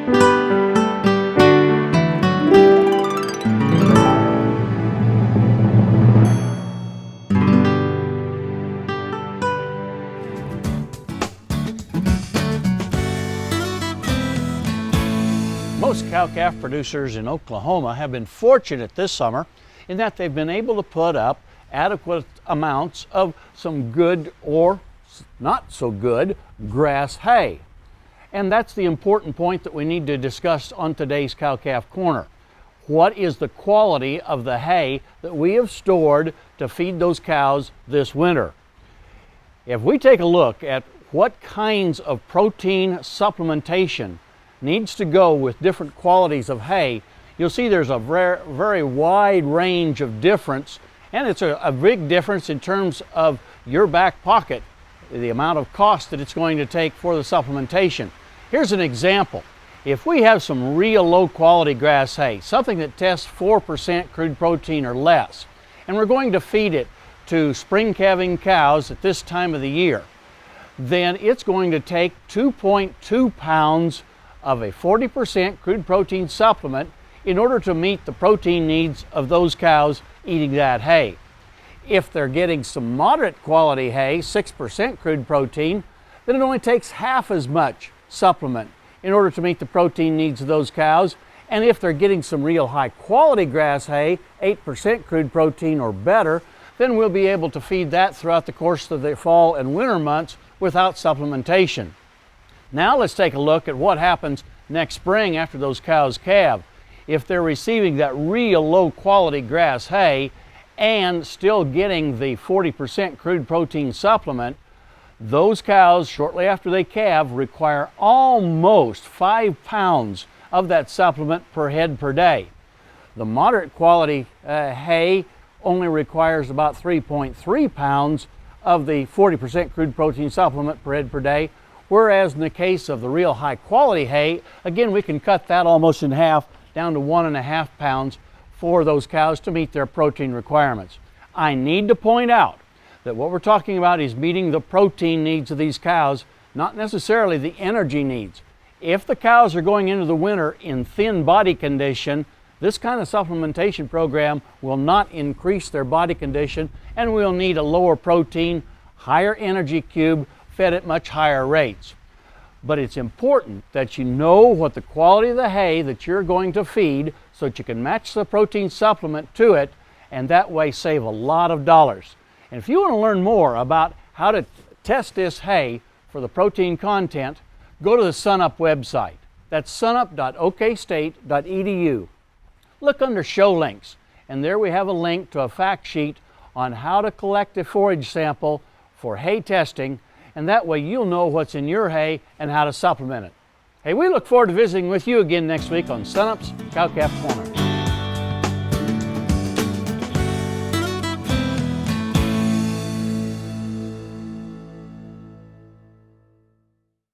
Most cow-calf producers in Oklahoma have been fortunate this summer in that they've been able to put up adequate amounts of some good or not so good grass hay. And that's the important point that we need to discuss on today's Cow-Calf Corner. What is the quality of the hay that we have stored to feed those cows this winter? If we take a look at what kinds of protein supplementation needs to go with different qualities of hay, you'll see there's a very wide range of difference, and it's a big difference in terms of your back pocket, the amount of cost that it's going to take for the supplementation. Here's an example. If we have some real low quality grass hay, something that tests 4% crude protein or less, and we're going to feed it to spring calving cows at this time of the year, then it's going to take 2.2 pounds of a 40% crude protein supplement in order to meet the protein needs of those cows eating that hay. If they're getting some moderate quality hay, 6% crude protein, then it only takes half as much supplement in order to meet the protein needs of those cows. And if they're getting some real high quality grass hay, 8% crude protein or better, then we'll be able to feed that throughout the course of the fall and winter months without supplementation. Now let's take a look at what happens next spring after those cows calve. If they're receiving that real low quality grass hay and still getting the 40% crude protein supplement, those cows shortly after they calve require almost 5 pounds of that supplement per head per day. The moderate quality hay only requires about 3.3 pounds of the 40% crude protein supplement per head per day, whereas in the case of the real high quality hay, again, we can cut that almost in half down to 1.5 pounds for those cows to meet their protein requirements. I need to point out that what we're talking about is meeting the protein needs of these cows, not necessarily the energy needs. If the cows are going into the winter in thin body condition, this kind of supplementation program will not increase their body condition, and we'll need a lower protein, higher energy cube fed at much higher rates. But it's important that you know what the quality of the hay that you're going to feed so that you can match the protein supplement to it, and that way save a lot of dollars. And if you want to learn more about how to test this hay for the protein content, go to the SunUp website. That's sunup.okstate.edu. Look under Show Links, and there we have a link to a fact sheet on how to collect a forage sample for hay testing, and that way you'll know what's in your hay and how to supplement it. Hey, we look forward to visiting with you again next week on SunUp's Cow-Calf Corner.